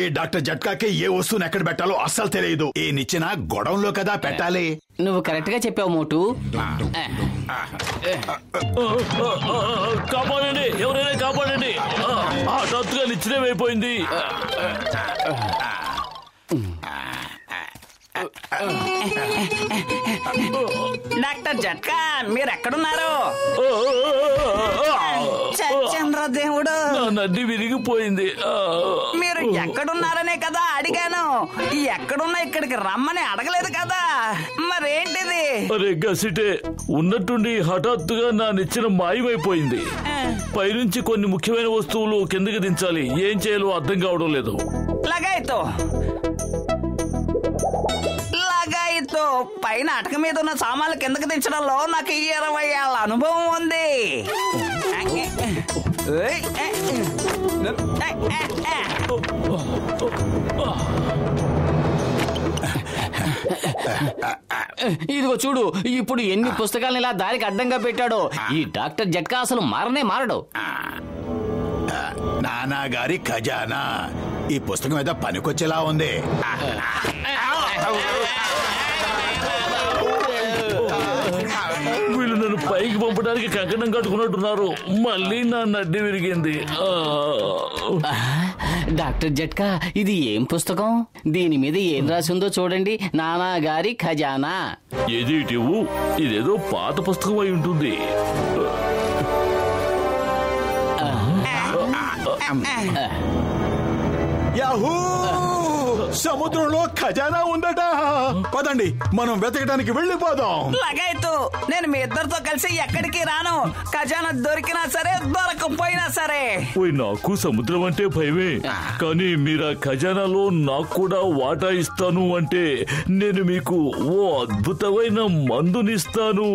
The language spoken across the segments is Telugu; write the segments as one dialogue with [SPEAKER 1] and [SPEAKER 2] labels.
[SPEAKER 1] ఈ డాక్టర్ జట్కాకి ఏ వస్తువుని ఎక్కడ పెట్టాలో అస్సలు తెలియదు. ఈ నిచ్చెన గొడవంలో కదా పెట్టాలి.
[SPEAKER 2] నువ్వు కరెక్ట్ గా చెప్పావు మోటు.
[SPEAKER 3] కాపాడండి, ఎవరైనా కాపాడండి. హఠాత్తుగా నిచ్చెనమైపోయింది.
[SPEAKER 4] డాక్టర్ జట్కా మీరు ఎక్కడున్నారు? చంద్రదేవుడు,
[SPEAKER 3] నడ్డి విరిగిపోయింది.
[SPEAKER 4] మీరు ఎక్కడున్నారనే కదా అడిగాను. ఎక్కడున్నా ఇక్కడికి రమ్మని అడగలేదు కదా. మరేంటిది?
[SPEAKER 3] అరే గసిటే, ఉన్నట్టుండి హఠాత్తుగా నా నిచ్చెన మాయమైపోయింది. పైనుంచి కొన్ని ముఖ్యమైన వస్తువులు కిందకి దించాలి. ఏం చేయాలో అర్థం కావడం లేదు.
[SPEAKER 4] లగాయితో పైన అటక మీద ఉన్న సామాన్లు కిందకి దించడంలో నాకు 20 ఏళ్ల అనుభవం ఉంది.
[SPEAKER 2] ఇదిగో చూడు, ఇప్పుడు ఎన్ని పుస్తకాలను ఇలా దారికి అడ్డంగా పెట్టాడో. ఈ డాక్టర్ జట్కా అసలు మారడు.
[SPEAKER 1] నానా గారి ఖజానా ఈ పుస్తకం ఏదో పనికొచ్చేలా ఉంది.
[SPEAKER 3] వీళ్ళు నన్ను పైకి పంపడానికి కంకణం కట్టుకున్నట్టున్నారు. మళ్ళీ నా నడ్డి విరిగింది.
[SPEAKER 2] డాక్టర్ జట్కా, ఇది ఏం పుస్తకం? దీని మీద ఏం రాసిందో చూడండి. నానా గారి ఖజానా.
[SPEAKER 3] ఏది ఇటివు? ఇదేదో పాత పుస్తకం అయి ఉంటుంది.
[SPEAKER 1] యాహూ! సముద్రంలో ఖజానా ఉందట. పదండి, మనం వెతకడానికి వెళ్ళిపోదాం.
[SPEAKER 4] లగాయితూ, నేను మీ ఇద్దరితో కలిసి ఎక్కడికి రాను. ఖజానా దొరికినా సరే, దొరకపోయినా సరే.
[SPEAKER 3] నాకు సముద్రం అంటే భయమే, కానీ మీరు ఆ ఖజానాలో నాకు కూడా వాటా ఇస్తాను అంటే నేను మీకు ఓ అద్భుతమైన మందునిస్తాను.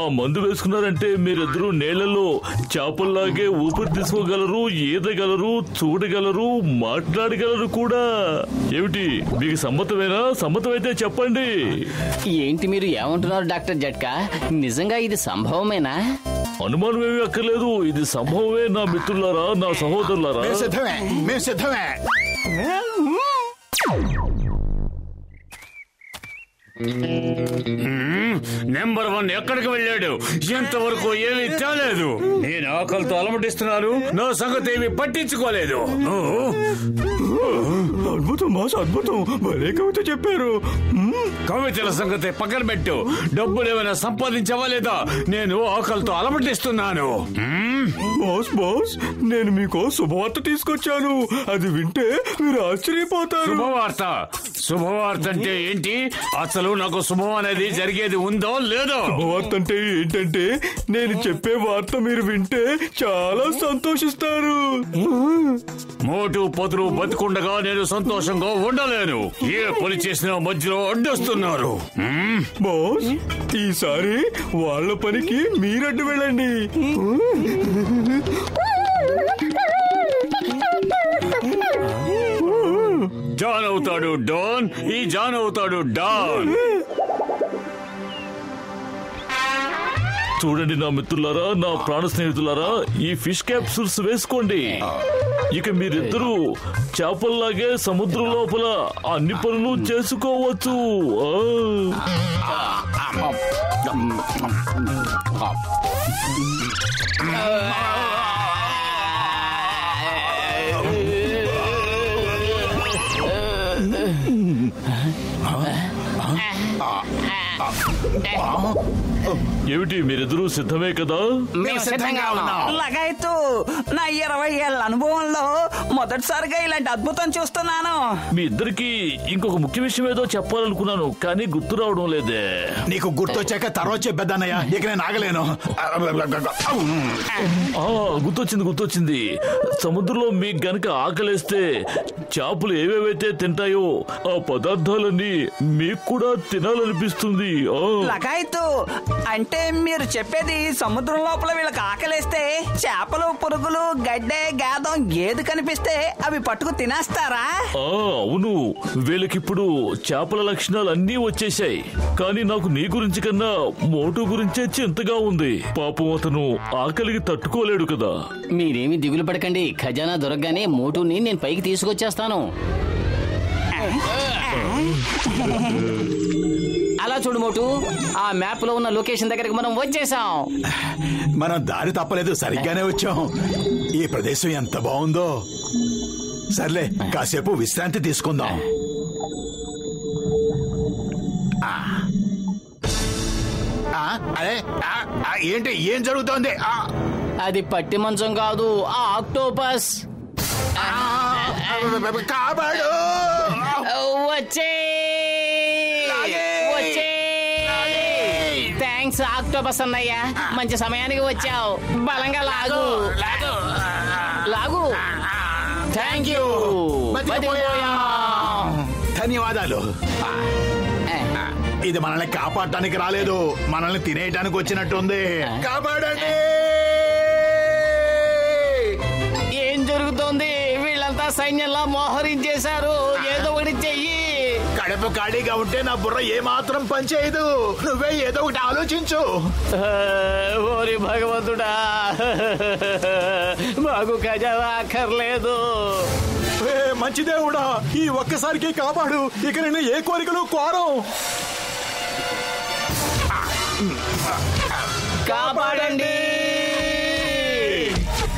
[SPEAKER 3] ఆ మందు వేసుకున్నారంటే మీరిద్దరూ నీళ్లలో చేపల్లాగే ఊపిరి తీసుకోగలరు, ఈదగలరు, చూడగలరు, మాట్లాడగలరు కూడా. ఏమిటి, మీకు సమ్మతమేనా? సమ్మతమైతే చెప్పండి.
[SPEAKER 2] ఏంటి మీరు ఏమంటున్నారు డాక్టర్ జట్కా? నిజంగా ఇది సంభవమేనా?
[SPEAKER 3] అనుమానం ఏమీ అక్కర్లేదు, ఇది సంభవమే నా మిత్రులారా, నా సహోదరులారా.
[SPEAKER 1] మేము సిద్ధమే.
[SPEAKER 5] నెంబర్ 1 ఎక్కడికి వెళ్ళాడు? ఎంతవరకు ఏమీ తేలేదు. నేను ఆకలితో అలమటిస్తున్నాను, నా సంగతి ఏమి పట్టించుకోలేదు.
[SPEAKER 6] అద్భుతం బాస్, అద్భుతం. భలే కవిత చెప్పారు.
[SPEAKER 5] కవితల సంగతి పక్కన పెట్టు. డబ్బులు ఏమైనా సంపాదించవా లేదా? నేను ఆకలితో అలమటిస్తున్నాను.
[SPEAKER 6] బాస్, నేను మీకు శుభవార్త తీసుకొచ్చాను. అది వింటే మీరు ఆశ్చర్యపోతారు.
[SPEAKER 5] శుభవార్త అంటే ఏంటి? అసలు నాకు శుభం అనేది జరిగేది ఉందో లేదో?
[SPEAKER 6] శుభవార్త అంటే ఏంటంటే, నేను చెప్పే వార్త మీరు వింటే చాలా సంతోషిస్తారు.
[SPEAKER 5] మోటు పొదురు బతుకుండగా నేను సంతోషంగా ఉండలేను. ఏ పని చేసినా మధ్యలో అడ్డొస్తున్నారు.
[SPEAKER 6] బాస్, ఈసారి వాళ్ళ పనికి మీరడ్డు వెళ్ళండి.
[SPEAKER 5] జాన్ అవుతాడు డాన్, ఈ జాన్ అవుతాడు డాన్.
[SPEAKER 3] చూడండి నా మిత్రులారా, నా ప్రాణ స్నేహితులారా, ఈ ఫిష్ క్యాప్సూల్స్ వేసుకోండి. ఇక మీరిద్దరూ చేపల్లాగే సముద్రం లోపల అన్ని పనులు చేసుకోవచ్చు. ఏమిటి, మీరిద్దరూ సిద్ధమే కదా?
[SPEAKER 4] లగాయితూ, నా 20 ఏళ్ల అనుభవంలో మొదటిసారిగా ఇలాంటి అద్భుతం చూస్తున్నాను.
[SPEAKER 3] మీ ఇద్దరికి ఇంకొక ముఖ్య విషయం ఏదో చెప్పాలనుకున్నాను, కానీ గుర్తు రావడం లేదే.
[SPEAKER 1] నీకు గుర్తొచ్చాక తర్వాత చెప్పేద్దన్నయ్య, ఇక నేను ఆగలేను.
[SPEAKER 3] గుర్తొచ్చింది. సముద్రంలో మీకు గనక ఆకలేస్తే చేపలు ఏవేవైతే తింటాయో ఆ పదార్థాలన్నీ మీకు కూడా తినాలనిపిస్తుంది.
[SPEAKER 4] లగాయతు అంటే మీరు చెప్పేది సముద్రం లోపల వీళ్ళకి ఆకలేస్తే చేపలు, పురుగులు, గడ్డే, గేదం ఏది కనిపిస్తే అవి పట్టుకు తినేస్తారా?
[SPEAKER 3] అవును, వీళ్ళకిప్పుడు చేపల లక్షణాలు అన్నీ వచ్చేసాయి. కానీ నాకు నీ గురించి కన్నా మోటు గురించే చింతగా ఉంది. పాపం అతను ఆకలికి తట్టుకోలేడు కదా.
[SPEAKER 2] మీరేమి దిగులు పడకండి, ఖజానా దొరకగానే మోటుని నేను పైకి తీసుకొచ్చేస్తాను. అలా చూడు మోటు, ఆ మ్యాప్ లో ఉన్న లొకేషన్ దగ్గరికి మనం వచ్చేసాం.
[SPEAKER 1] మనం దారి తప్పలేదు, సరిగ్గానే వచ్చాం. ఈ ప్రదేశం ఎంత బాగుందో. సర్లే, కాసేపు విశ్రాంతి తీసుకుందాం. అరే ఏంటి, ఏం జరుగుతోంది?
[SPEAKER 2] అది పట్టి మంచం కాదు, ఆ ఆక్టోపస్.
[SPEAKER 1] కాపాడు!
[SPEAKER 2] థ్యాంక్స్ ఆక్టోపస్ అన్నయ్య, మంచి సమయానికి వచ్చావు. బలంగా లాగు లాగు. Thank you.
[SPEAKER 1] ధన్యవాదాలు. ఇది మనల్ని కాపాడటానికి రాలేదు, మనల్ని తినేయటానికి వచ్చినట్టుంది. కాపాడండి!
[SPEAKER 2] ఏం జరుగుతోంది? వీళ్ళంతా సైన్యంలా మోహరించేశారు. ఏదో ఒకటి చెయ్యి.
[SPEAKER 1] కడుపు ఖాళీగా ఉంటే నా బుర్ర ఏమాత్రం పనిచేయదు. నువ్వే ఏదో ఒకటి ఆలోచించు.
[SPEAKER 2] ఓరి భగవంతుడా, మాకు ఖజానా అక్కర్లేదు.
[SPEAKER 6] మంచి దేవుడా, ఈ ఒక్కసారికి కాపాడు. ఇక నేను ఏ కోరికలు కోరం.
[SPEAKER 2] కాపాడండి,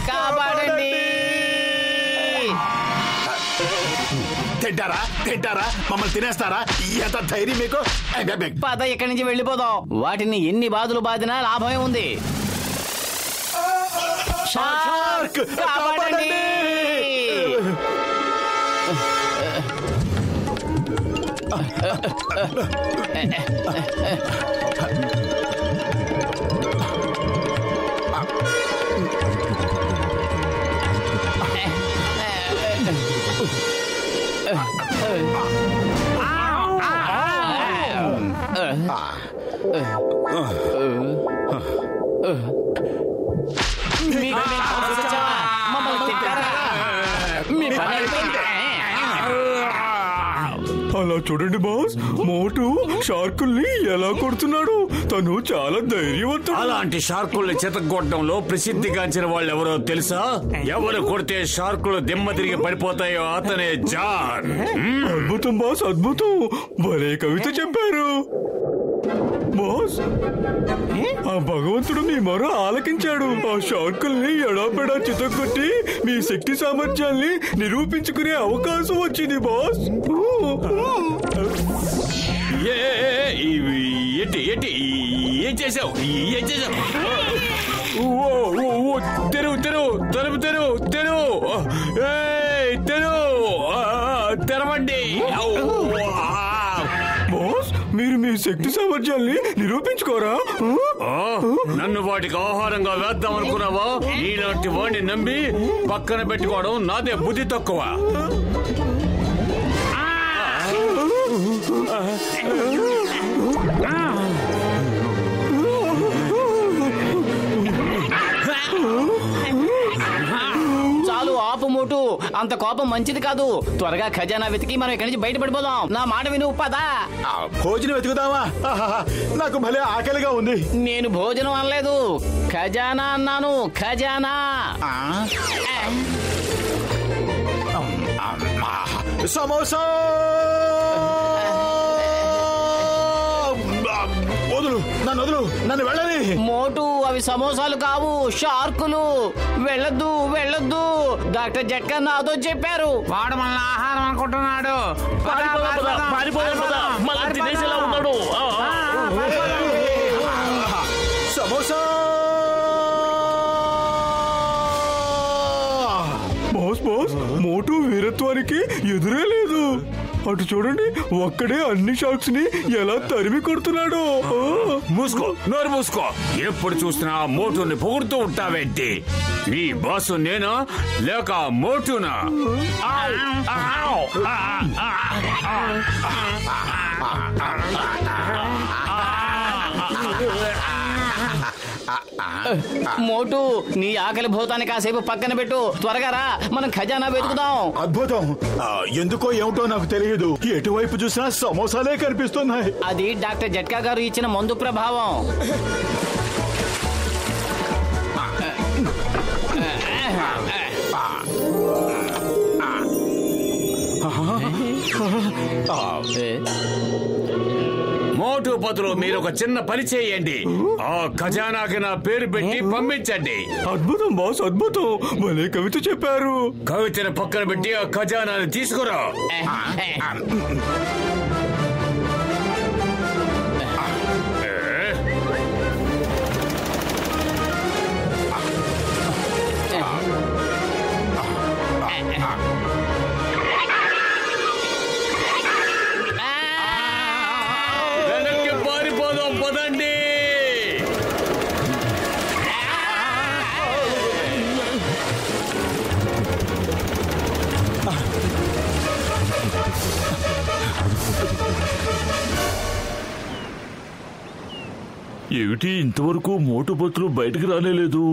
[SPEAKER 2] కాపాడండి.
[SPEAKER 1] తింటారా? మమ్మల్ని తినేస్తారా? ఎంత ధైర్యం మీకు?
[SPEAKER 2] పద, ఇక్కడి నుంచి వెళ్ళిపోదాం. వాటిని ఎన్ని బాధలు బాధినా లాభమే ఉంది.
[SPEAKER 1] షార్క్!
[SPEAKER 2] కాపాడండి.
[SPEAKER 6] అలా చూడండి బాస్, మోటు షార్కుల్ని ఎలా కొడుతున్నాడు. తను చాలా ధైర్యవంతుడు.
[SPEAKER 5] అలాంటి షార్కుల్ని చెతగొట్టడంలో ప్రసిద్ధిగాంచిన వాళ్ళు ఎవరో తెలుసా? ఎవరు కొడితే షార్కులు దిమ్మ తిరిగి పడిపోతాయో అతనే జాన్.
[SPEAKER 6] అద్భుతం బాస్, అద్భుతం. భలే కవిత చెప్పారు బాస్. ఆ భగవంతుడు మీ మొర ఆలకించాడు. ఆ షార్కుల్ని ఎడాపెడా చితగొట్టి మీ శక్తి సామర్థ్యాల్ని నిరూపించుకునే అవకాశం వచ్చింది బాస్.
[SPEAKER 5] ఏం చేసావు? తెరవండి.
[SPEAKER 6] బాస్, మీరు మీ శక్తి సామర్థ్యాల్ని నిరూపించుకోరా?
[SPEAKER 5] నన్ను వాటికి ఆహారంగా వేద్దాం అనుకున్నావా? ఈనాటి వాడిని నమ్మి పక్కన పెట్టుకోవడం నాదే బుద్ధి తక్కువ.
[SPEAKER 2] చాలు, ఆపు మోటు. అంత కోపం మంచిది కాదు. త్వరగా ఖజానా వెతికి మనం ఇక్కడి నుంచి బయటపడిపోదాం. నా మాట విను, పద.
[SPEAKER 1] భోజనం వెతుకుదామా? నాకు భలే ఆకలిగా ఉంది.
[SPEAKER 2] నేను భోజనం అనలేదు, ఖజానా అన్నాను. ఖజానా.
[SPEAKER 1] సమోసా! వదులు, నన్ను వెళ్ళని.
[SPEAKER 2] మోటు, అవి సమోసాలు కావు, షార్కులు. వెళ్ళొద్దు, వెళ్ళొద్దు. డాక్టర్ జట్కా నాతో చెప్పారు.
[SPEAKER 4] వాడు మన ఆహారం అనుకుంటున్నాడు.
[SPEAKER 3] ఉన్నాడు.
[SPEAKER 1] సమోసా!
[SPEAKER 6] బాస్, మోటు వీరత్వానికి ఎదురే లేదు. అటు చూడండి, ఒక్కడే అన్ని షార్క్స్ ని ఎలా తరిమి కొడుతున్నాడు.
[SPEAKER 5] నోరు మూసుకో. ఎప్పుడు చూసినా మోటుని పొగుడుతూ ఉంటావేంటి? నీ బాసు నేనా లేక మోటునా?
[SPEAKER 2] మోటు నీ ఆకలి భూతాన్ని కాసేపు పక్కన పెట్టు, త్వరగా రా, మనం ఖజానా వెతుకుదాం.
[SPEAKER 1] అద్భుతం. ఎందుకో ఏమిటో నాకు తెలియదు, ఎటువైపు చూసినా సమోసాలే కనిపిస్తున్నాయి.
[SPEAKER 2] అది డాక్టర్ జట్కా గారు ఇచ్చిన మందు ప్రభావం.
[SPEAKER 5] మోటు పతులు, మీరు ఒక చిన్న పని చేయండి. ఆ ఖజానాకి నా పేరు పెట్టి పంపించండి.
[SPEAKER 6] అద్భుతం బాస్, అద్భుతం. భలే కవిత చెప్పారు.
[SPEAKER 5] కవితను పక్కన పెట్టి ఆ ఖజానాని తీసుకురా. వెనక్కి పారిపోదాం, పదండి.
[SPEAKER 3] ఏమిటి ఇంతవరకు మోటుపత్రులు బయటకు రానేలేదు?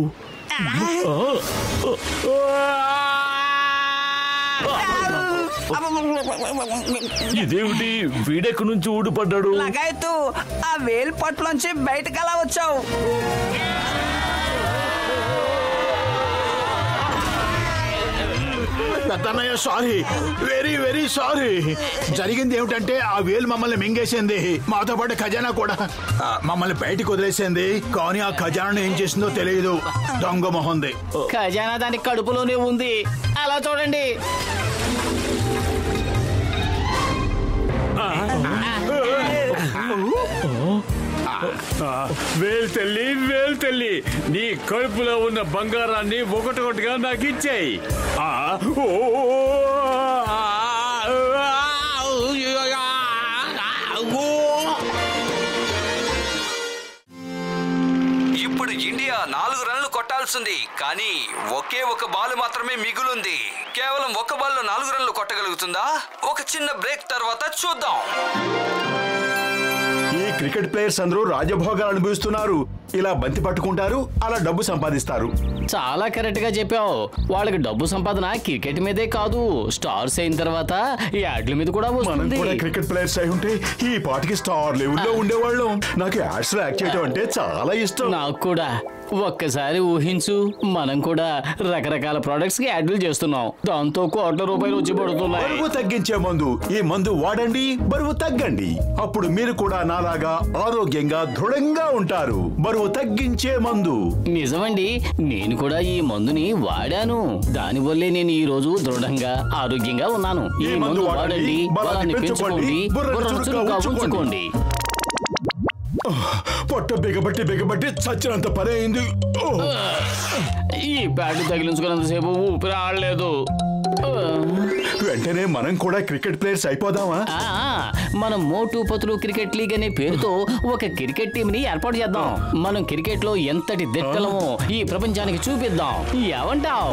[SPEAKER 3] ఇదేమిటి, వీడెక్కడి నుంచి ఊడిపడ్డాడు?
[SPEAKER 4] లగాయతు, ఆ వేలు పట్టులోంచి బయటకు ఎలా వచ్చావు?
[SPEAKER 1] పెద్దన్నయ్య సారీ, వెరీ వెరీ సారీ. జరిగింది ఏమిటంటే ఆ వేలు మమ్మల్ని మింగేసింది, మాతో పాటు ఖజానా కూడా. మమ్మల్ని బయటికి వదిలేసింది, కానీ ఆ ఖజానా ఏం చేసిందో తెలియదు. దొంగ మొహంది.
[SPEAKER 2] ఖజానా దాని కడుపులోనే ఉంది, అలా చూడండి.
[SPEAKER 5] వేలు తల్లి, నీ కడుపులో ఉన్న బంగారాన్ని ఒకటొకటిగా నాకు ఇచ్చేయి.
[SPEAKER 7] ఇప్పుడు ఇండియా 4 రన్లు కొట్టాల్సింది, కానీ ఒకే ఒక బాల్ మాత్రమే మిగులుంది. కేవలం ఒక బాల్లో 4 రన్లు కొట్టగలుగుతుందా? ఒక చిన్న బ్రేక్ తర్వాత చూద్దాం.
[SPEAKER 1] ఈ క్రికెట్ ప్లేయర్స్ అందరూ రాజభోగాలు అనుభవిస్తున్నారు. ఇలా బంతి పట్టుకుంటారు, అలా డబ్బు సంపాదిస్తారు.
[SPEAKER 2] చాలా కరెక్ట్ గా చెప్పావు. వాళ్ళకి డబ్బు సంపాదన క్రికెట్ మీదే కాదు, స్టార్స్ అయిన తర్వాత ఈ యాడ్ల మీద కూడా
[SPEAKER 1] మనం
[SPEAKER 2] వస్తుంది.
[SPEAKER 1] కూడా క్రికెట్ ప్లేయర్స్ అయి ఉంటే ఈ పాటికి స్టార్ లెవెల్లో ఉండేవాళ్ళం. నాకు యాడ్స్ లో యాక్ట్ చేయడం అంటే చాలా ఇష్టం.
[SPEAKER 2] నాకు కూడా. ఒక్కసారి ఊహించు, మనం కూడా రకరకాల ప్రొడక్ట్స్ కి యాడ్లు చేస్తున్నాం, దాంతో కోట్ల రూపాయలు వచ్చి పడుతున్నాయి.
[SPEAKER 1] బరువు తగ్గించే మందు, ఈ మందు వాడండి, బరువు తగ్గండి. అప్పుడు మీరు కూడా నాలాగా ఆరోగ్యంగా దృఢంగా ఉంటారు. బరువు తగ్గించే మందు.
[SPEAKER 2] నిజమండి, నేను కూడా ఈ మందుని వాడాను. దానివల్లే నేను ఈ రోజు దృఢంగా ఆరోగ్యంగా ఉన్నాను. ఈ మందు వాడండి, బలాన్ని పెంచుకోండి, బుర్రను చురుగ్గా ఉంచుకోండి.
[SPEAKER 1] పొట్ట బిగబట్టి చచ్చినంత పని అయింది.
[SPEAKER 2] ఈ ప్యాడ్ తగిలించుకున్నంతసేపు ఊపిరి ఆడలేదు.
[SPEAKER 1] వెంటనే మనం కూడా క్రికెట్ ప్లేయర్స్ అయిపోదామా?
[SPEAKER 2] మనం మోటు పతులు క్రికెట్ లీగ్ అనే పేరుతో ఒక క్రికెట్ టీం ని ఏర్పాటు చేద్దాం. మనం క్రికెట్ లో ఎంతటి దిట్టలమో ఈ ప్రపంచానికి చూపిద్దాం. ఏమంటావ్?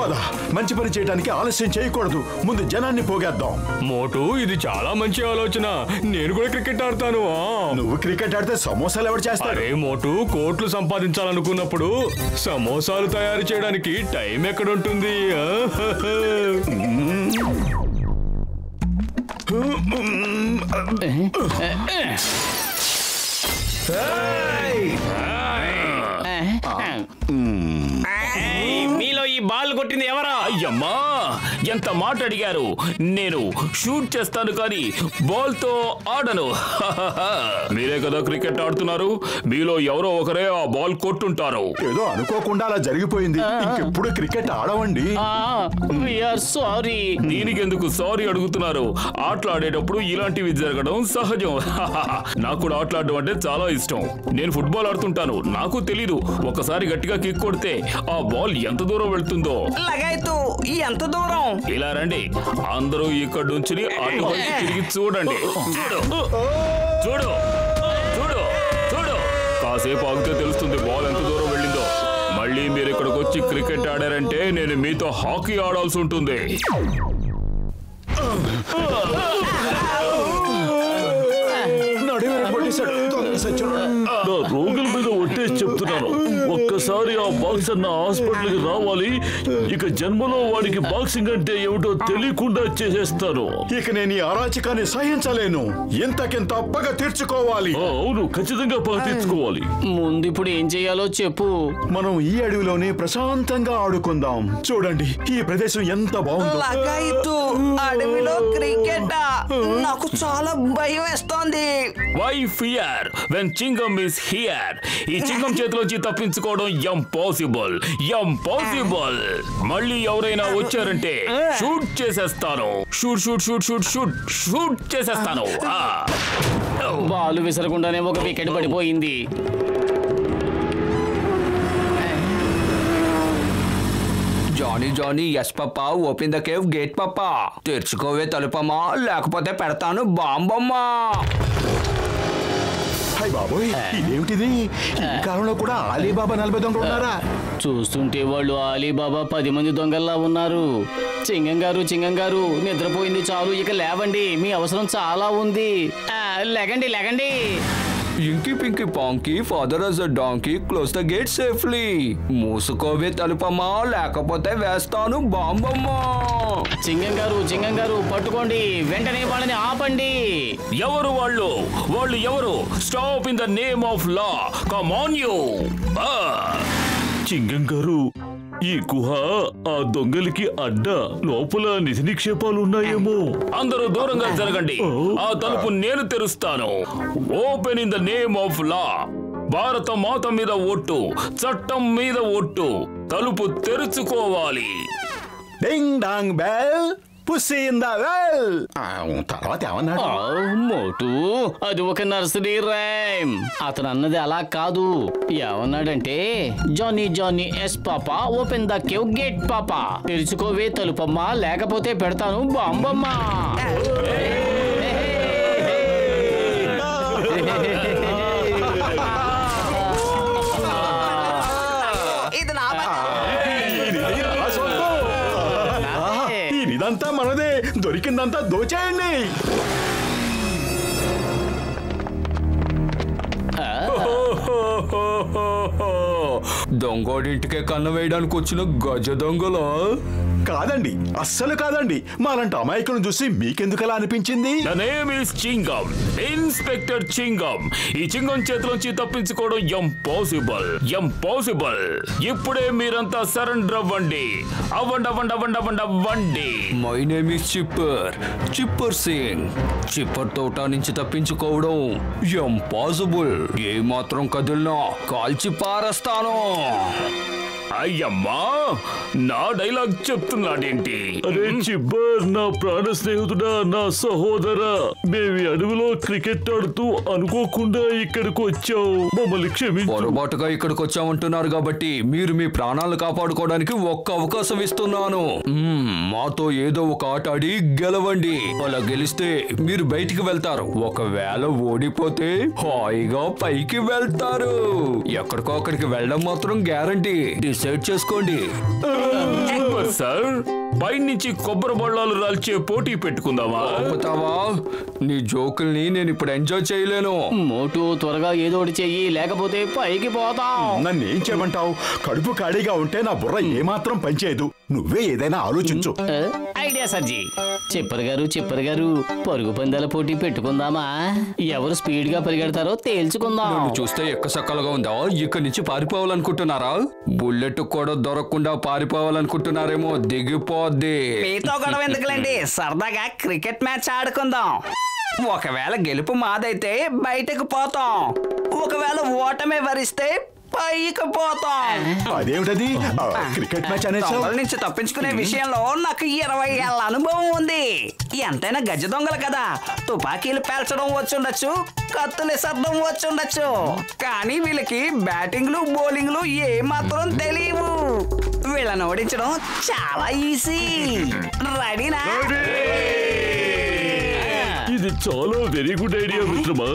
[SPEAKER 1] మంచి పని చేయడానికి ఆలస్యం చేయకూడదు, ముందు జనాన్ని పోగేద్దాం.
[SPEAKER 6] మోటు, ఇది చాలా మంచి ఆలోచన. నేను కూడా క్రికెట్ ఆడతాను.
[SPEAKER 1] నువ్వు క్రికెట్ ఆడితే సమోసాలు ఎవరు చేస్తారు?
[SPEAKER 6] అరే మోటు, కోట్లు సంపాదించాలనుకున్నప్పుడు సమోసాలు తయారు చేయడానికి టైం ఎక్కడుంటుంది?
[SPEAKER 2] మీలో ఈ బాల్ కొట్టింది ఎవరా?
[SPEAKER 3] అయ్యమ్మా, ఎంత మాట అడిగారు. నేను షూట్ చేస్తాను కానీ బాల్ తో ఆడను. మీరే కదా క్రికెట్ ఆడుతున్నారు, మీలో ఎవరో ఒకరే ఆ బాల్ కొట్టుంటారు.
[SPEAKER 1] ఏదో అనుకోకుండా అలా జరిగిపోయింది, ఇంకెప్పుడు క్రికెట్ ఆడవండి.
[SPEAKER 2] సారీ.
[SPEAKER 3] దీనికి ఎందుకు సారీ అడుగుతున్నారు? ఆటలాడేటప్పుడు ఇలాంటివి జరగడం సహజం. నాకు కూడా ఆటలాడడం అంటే చాలా ఇష్టం. నేను ఫుట్బాల్ ఆడుతుంటాను, నాకు తెలీదు ఒకసారి గట్టిగా కిక్ కొడితే ఆ బాల్ ఎంత దూరం వెళ్తుందో.
[SPEAKER 4] లగాయతు, ఎంత దూరం?
[SPEAKER 3] ఇలా రండి, అందరూ ఇక్కడి నుంచి అటువైపు తిరిగి చూడండి. చూడు చూడు చూడు చూడు, కాసేపు ఆగితే తెలుస్తుంది బాల్ ఎంత దూరం వెళ్ళిందో. మళ్ళీ మీరు ఇక్కడికి వచ్చి క్రికెట్ ఆడారంటే నేను మీతో హాకీ ఆడాల్సి ఉంటుంది. నా రోగుల మీద ఒట్టేసి చెప్తున్నాను, ఒక్క ఒక్కసారి ఆ బాక్సర్ నా హాస్పిటల్ కి రావాలి. ఇక జన్మలో వాడికి బాక్సింగ్ అంటే ఏమిటో తెలియకుండా చేసేస్తాను.
[SPEAKER 1] ఇక నేను ఈ అరాచకాన్ని సహించలేను. ఇంతకింత పగ తీర్చుకోవాలి.
[SPEAKER 3] అవును, ఖచ్చితంగా పగ తీర్చుకోవాలి.
[SPEAKER 2] ముందు ఇప్పుడు ఏం చెయ్యాలో చెప్పు.
[SPEAKER 1] మనం ఈ అడవిలోనే ప్రశాంతంగా ఆడుకుందాం. చూడండి ఈ ప్రదేశం ఎంత బాగుందో.
[SPEAKER 4] లగాయితు అడవిలో క్రికెట్ నాకు చాలా భయం వేస్తోంది.
[SPEAKER 5] Why fear when Chingam is here. ఈ చింగం చేతిలోంచి తప్పించుకోవడం ఇంపాసిబుల్. మళ్ళీ ఎవరైనా వచ్చారంటే షూట్ చేసేస్తాను. షూట్ చేసేస్తాను.
[SPEAKER 2] బాలు విసరకుండానే ఒక వికెట్ పడిపోయింది.
[SPEAKER 7] Johnny yes papa, open the cave gate papa. తెరుచుకోవే తలుపమ్మా, లేకపోతే పెడతాను బాంబమ్మా.
[SPEAKER 1] హాయ్ బాబోయ్, ఇదేమిటిది? ఈ కాలంలో కూడా అలీబాబా 40 దొంగలు ఉన్నారా?
[SPEAKER 2] చూస్తుంటే వాళ్ళు అలీబాబా 10 మంది దొంగల్లా ఉన్నారు. చింగం గారు నిద్రపోయింది చాలు, ఇక లేవండి, మీ అవసరం చాలా ఉంది. లెగండి.
[SPEAKER 7] Inky pinky ponky, father has a donkey, close the gate safely. మూసుకోవే తలుపమ్మా, లేకపోతే వేస్తాను బాంబమ్మా.
[SPEAKER 2] చింగం గారు పట్టుకోండి, వెంటనే వాళ్ళని ఆపండి.
[SPEAKER 5] ఎవరు వాళ్ళు ఎవరు? Stop in the name of law. Come on you.
[SPEAKER 3] చింగం గారు, ఈ గుహ ఆ దొంగలకి అడ్డ. లోపల నిధి నిక్షేపాలు ఉన్నాయేమో.
[SPEAKER 5] అందరూ దూరంగా జరగండి. ఆ తలుపు నేను తెరుస్తాను. Open in the name of law. భారత మాత మీద ఒట్టు, చట్టం మీద ఒట్టు. తలుపు తెరుచుకోవాలి.
[SPEAKER 1] Ding dong bell, pussy in the well. తర్వాత ఏమన్నాడు?
[SPEAKER 2] మోటు, అది ఒక నర్సరీ రైమ్. అతను అన్నది అలా కాదు. ఏమన్నాడంటే, Johnny yes papa, open the cave gate papa. తెరుచుకోవే తలుపమ్మా, లేకపోతే పెడతాను బాంబమ్మా.
[SPEAKER 4] ఇది నా
[SPEAKER 1] ఇదంతా మనదే, దొరికిందంతా దోచేయండి.
[SPEAKER 7] దొంగోడింటికే కన్ను వేయడానికి వచ్చిన గజ దొంగలా?
[SPEAKER 1] కాదండి, అస్సలు కాదండి. మాలాంటి అమాయకులను చూసి మీకెందుకలా అనిపించింది?
[SPEAKER 5] The name is Chingam. Inspector చింగం. ఈ చింగం చేతిలోంచి తప్పించుకోవడం ఇంపాసిబుల్. ఇప్పుడే మీరంతా సరెండర్ అవ్వండి. అవ్వండి.
[SPEAKER 7] My name is Chipper Singh. Chipper తోట నుంచి తప్పించుకోవడం ఇంపాసిబుల్. ఏ మాత్రం కదిలినా కాల్చి పారేస్తాను.
[SPEAKER 5] అయ్యమ్మా, నా డైలాగ్ చెప్తున్నాడేంటి?
[SPEAKER 3] అరే చిబ్బర్, నా ప్రాణ స్నేహితుడా, నా సహోదరా, మేము అడవిలో క్రికెట్ ఆడుతూ అనుకోకుండా ఇక్కడికి వచ్చావు. మమ్మల్ని క్షమించు.
[SPEAKER 7] పొరపాటుగా ఇక్కడికి వచ్చామంటున్నారు కాబట్టి మీరు మీ ప్రాణాలను కాపాడుకోవడానికి ఒక్క అవకాశం ఇస్తున్నాను. మాతో ఏదో ఒక ఆట ఆడి గెలవండి. అలా గెలిస్తే మీరు బయటికి వెళ్తారు. ఒకవేళ ఓడిపోతే హాయిగా పైకి వెళ్తారు. ఎక్కడికో అక్కడికి వెళ్ళడం మాత్రం గ్యారంటీ. డిసైడ్ చేసుకోండి.
[SPEAKER 5] సార్, పైనుంచి కొబ్బరి బొళ్ళాలు రాల్చే పోటీ పెట్టుకుందామా?
[SPEAKER 7] నీ జోకుల్ని నేను ఇప్పుడు ఎంజాయ్ చేయలేను.
[SPEAKER 2] మోటు, త్వరగా ఏదో ఒకటి చెయ్యి, లేకపోతే పైకి పోతాం.
[SPEAKER 1] నన్ను ఏం చేయమంటావు? కడుపు ఖాళీగా ఉంటే నా బుర్ర ఏమాత్రం పనిచేయదు. నువ్వే ఏదైనా ఆలోచించు.
[SPEAKER 2] ఐడియా సర్జీ. చిప్పర్ గారు, పరుగు పందాల పోటీ పెట్టుకుందామా? ఎవరు స్పీడ్ గా పరిగెడతారో తేల్చుకుందాం.
[SPEAKER 7] చూస్తే ఎక్కసక్కలుగా ఉందా? ఇక్కడి నుంచి పారిపోవాలనుకుంటున్నారా? బుల్లెట్ కూడా దొరకకుండా పారిపోవాలనుకుంటున్నారేమో. దిగిపోద్ది.
[SPEAKER 4] మీతో గొడవ ఎందుకులేండి, సరదాగా క్రికెట్ మ్యాచ్ ఆడుకుందాం. ఒకవేళ గెలుపు మాదైతే బయటకు పోతాం. ఒకవేళ ఓటమే వరిస్తే పైకి పోతాం.
[SPEAKER 1] అదేమిటది? క్రికెట్ మ్యాచ్ అనే
[SPEAKER 4] దొంగల నుంచి తప్పించుకునే విషయంలో నాకు 20 ఏళ్ల అనుభవం ఉంది. ఎంతైనా గజ దొంగలు కదా, తుపాకీలు పేల్చడం వచ్చుండొచ్చు, కత్తులు సర్దం వచ్చుండొచ్చు, కానీ వీళ్ళకి బ్యాటింగ్లు బౌలింగ్లు ఏ మాత్రం తెలియవు. వీళ్ళని ఓడించడం చాలా ఈజీ. రెడీనా?
[SPEAKER 3] ఇది చాలా వెరీ గుడ్ ఐడియా మిత్రమా.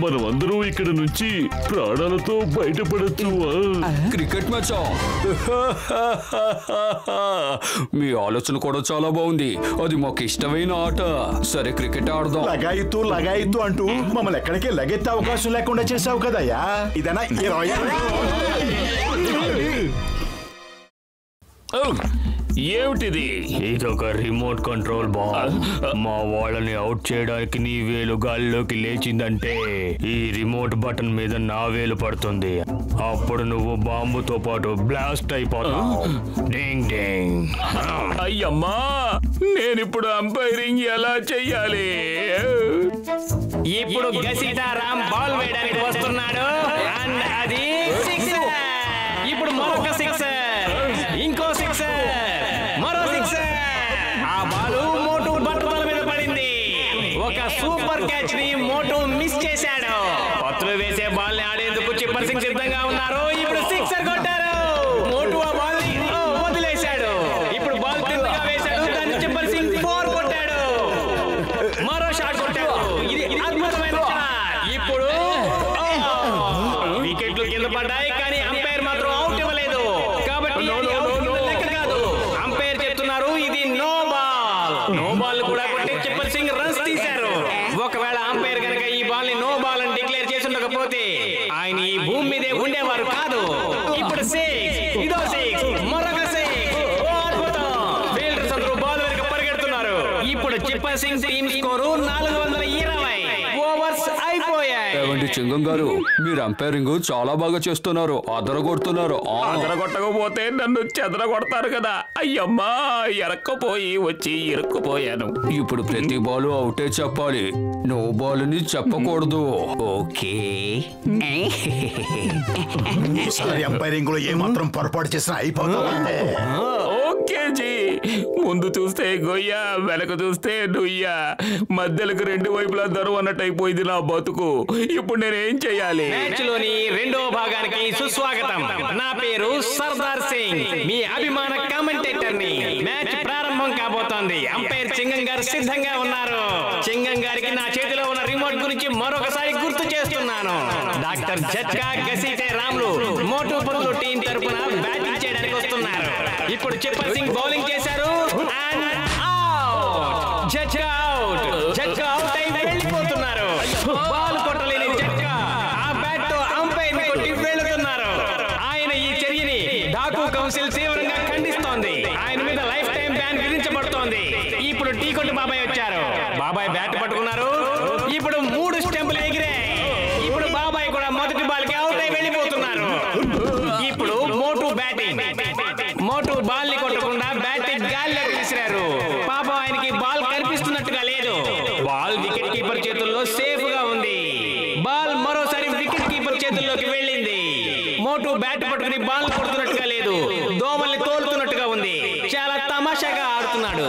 [SPEAKER 3] మనం అందరూ ఇక్కడ నుంచి ప్రాణాలతో బయటపడచ్చు.
[SPEAKER 7] క్రికెట్ మ్యాచ్ మీ ఆలోచన కూడా చాలా బాగుంది. అది మాకు ఇష్టమైన ఆట. సరే, క్రికెట్ ఆడదాం.
[SPEAKER 1] లగాయితూ అంటూ మమ్మల్ని ఎక్కడికి లగెత్తే అవకాశం లేకుండా చేసావు కదయ్యా. ఇదన్నా 20
[SPEAKER 5] ఏమిటిది?
[SPEAKER 7] ఇదొక రిమోట్ కంట్రోల్ బాల్. మా వాళ్ళని అవుట్ చేయడానికి నీ వేలు గాల్లోకి లేచిందంటే ఈ రిమోట్ బటన్ మీద నా వేలు పడుతుంది. అప్పుడు నువ్వు బాంబుతో పాటు బ్లాస్ట్ అయిపోతావు. డింగ్ డింగ్.
[SPEAKER 5] అయ్యమ్మా, నేనిప్పుడు అంపైరింగ్ ఎలా చెయ్యాలి?
[SPEAKER 2] ఇప్పుడు గసిటారాం బాల్ వేయడానికి వస్తున్నాడు. అండ్ అది సిక్సర్. ఇప్పుడు మరొక సిక్సర్, ఇంకో సిక్సర్, మరో సిక్సర్. ఆ బాలు మోటు బట్టల మీద పడింది. ఒక సూపర్ క్యాచ్ ని మోటు మిస్ చేశాడు. పత్తులు వేసే బాల్ ని ఆడేందుకు చిప్పర్ సింగ్ సిద్ధంగా ఉన్నారు. ఇప్పుడు సిక్సర్ కొట్టారు. మోటు ఆ బాల్ ని వదిలేశాడు. ఇప్పుడు బాల్ తిన్నగా వేశాడు. దాన్ని చిప్పర్ సింగ్ 4 కొట్టాడు. మరో షాట్ కొట్టాడు. ఇది అద్భుతమైన షాట్. ఇప్పుడు వికెట్లు కింద పడ్డాయి, కానీ అంపైర్ మాత్రం అవుట్ ఇవ్వలేదు. కాబట్టి లెక్క కాదు. అంపైర్ చెప్తున్నారు ఇది నో బాల్. నో బాల్ కూడా కొట్టి చిప్పర్ సింగ్ రన్స్ తీశారు. ఒకవేళ అంపైర్ కనుక ఈ బాల్ ని నో బాల్ అని డిక్లేర్ చేసి ఉండకపోతే ఆయన ఈ భూమి మీదే ఉండేవారు కాదు. ఇప్పుడు 6, ఇదో 6, మరొక 6. అద్భుతం. ఫీల్డర్స్ అందరూ బాల్ వెనక పరిగెడుతున్నారు. ఇప్పుడు Chipper Singh team score 420 overs అయిపోయాయి.
[SPEAKER 7] ఏమండి చింగం గారు, మీరు అంపైరింగ్ చాలా బాగా చేస్తున్నారు. అదరగొడుతున్నారు.
[SPEAKER 5] అదరగొట్టకపోతే నన్ను చెదరగొడతారు కదా. అయ్యమ్మా, ఎరక్కపోయి వచ్చి ఇరుక్కుపోయాను.
[SPEAKER 7] ఇప్పుడు ప్రతి బాల్ అవుటే చెప్పాలి. నో బాల్ ని చెప్పకూడదు.
[SPEAKER 4] ఓకే.
[SPEAKER 1] ఈసారి అంపైరింగ్ లో ఏమాత్రం పొరపాటు చేసినా అయిపోతామంటే.
[SPEAKER 5] Okay G. ముందు చూస్తే గొయ్య, వెనక చూస్తే నుయ్య, మధ్యలకు 2 వైపులా దరువు అన్నట్టు అయిపోయింది నా బతుకు. ఇప్పుడు నేనేం చెయ్యాలి?
[SPEAKER 2] మ్యాచ్ లోని రెండో భాగానికి సుస్వాగతం. నా పేరు సర్దార్ సింగ్, మీ అభిమాన కామెంటేటర్ ని. మ్యాచ్ ప్రారంభం కాబోతోంది. అంపైర్ చింగం గారు సిద్ధంగా ఉన్నారు. చింగం గారికి నా చేతిలో ఉన్న రిమోట్ గురించి మరొకసారి గుర్తు చేస్తున్నాను. డాక్టర్ జట్కా గసీటే రాములు మోటు పతులు టీం తరపున బ్యాటింగ్ చేయడానికి వస్తున్నారు. ఇప్పుడు చిప్పర్ సింగ్ బౌలింగ్ చేశారు. And out. Jhatka out. Jhatka out అయి వెళ్ళిపోతున్నారు. బాల్ కొట్టలేని జట్కా ఆ బ్యాట్ తో అంపైర్ ని కొట్టి వెళ్తున్నారు. ఆయన ఈ చర్యని డాకు కౌన్సిల్ తీవ్రంగా ఖండిస్తోంది. ఆయన మీద లైఫ్ టైం బ్యాన్ విధించబడుతోంది. ఇప్పుడు టీ కొట్టు బాబాయ్ వచ్చారు. బాబాయ్ బ్యాట్ పట్టుకున్నారు. ఇప్పుడు 3 స్టెంపులు ఎగిరాయి. ఇప్పుడు బాబాయ్ కూడా మొదటి బాల్ కి అవుట్ అయి వెళ్ళిపోతున్నారు. ఇప్పుడు మోటు బ్యాటింగ్. మోటు బాల్ ని కొట్టకుండా బ్యాట్ గాల్లోకి విసిరారు. పాపం ఆయనకి బాల్ కనిపిస్తున్నట్టుగా లేదు. బాల్ వికెట్ కీపర్ చేతుల్లో సేఫ్ గా ఉంది. బాల్ మరోసారి వికెట్ కీపర్ చేతుల్లోకి వెళ్ళింది. మోటు బ్యాట్ పట్టుకుని బాల్ కొడుతున్నట్టుగా లేదు. దోమల్ని తోలుతున్నట్టుగా ఉంది. చాలా తమాషాగా ఆడుతున్నాడు.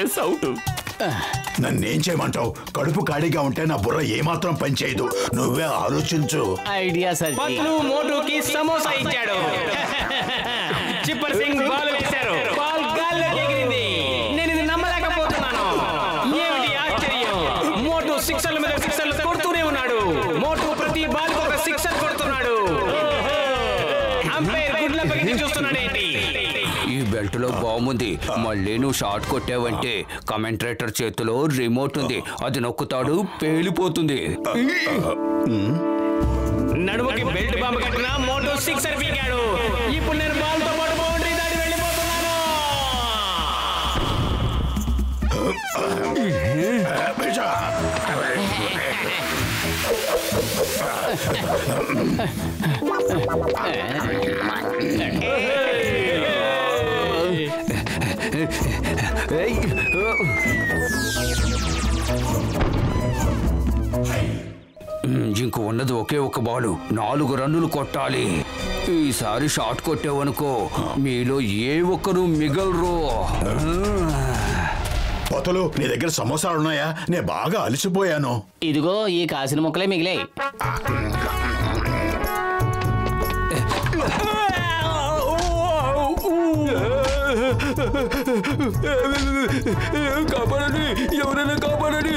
[SPEAKER 5] Yes, out.
[SPEAKER 1] నన్నేం చేయమంటావు? కడుపు ఖాళీగా ఉంటే నా బుర్ర ఏమాత్రం పనిచేయదు. నువ్వే ఆలోచించు.
[SPEAKER 2] Idea sir. పత్లు మోటుకి సమోసా ఇచ్చాడు. చిప్పర్ సింగ్ బాల్ వేశారు. బాల్ గాల్లోకి ఎగిరింది. నేను ఇది నమ్మలేకపోతున్నాను. ఏమిటి ఆశ్చర్యం? మోటు సిక్సర్ల మీద సిక్సర్లు కొడుతూనే ఉన్నాడు. మోటు ప్రతి బాల్ కు ఒక సిక్సర్ కొడుతున్నాడు. అంపైర్ గుడ్ల పగిలి చూస్తున్నాడేంటి?
[SPEAKER 7] ఈ బెల్ట్ లో బాగుంది. మళ్ళీ నువ్వు షాట్ కొట్టావంటే కమెంటరేటర్ చేతిలో రిమోట్ ఉంది. అది నొక్కుతాడు, పేలిపోతుంది.
[SPEAKER 2] నడుముకి బెల్ట్ బాంబు కట్టిన మోటు సిక్సర్ పీకాడు. ఇప్పుడు నేను బాల్ తో పాటు బౌండరీ దాటి వెళ్ళిపోతున్నాను.
[SPEAKER 7] ఇంక ఉన్నది ఒకే ఒక బాలు. 4 రన్నులు కొట్టాలి. ఈసారి షాట్ కొట్టావనుకో, మీలో ఏ ఒక్కరు మిగలరు.
[SPEAKER 1] పతులు, నీ దగ్గర సమోసాలు ఉన్నాయా? నేను బాగా అలసిపోయాను.
[SPEAKER 2] ఇదిగో ఈ కాసిన ముక్కలే మిగిలాయి.
[SPEAKER 7] కాపాడండి, ఎవరైనా కాపాడండి.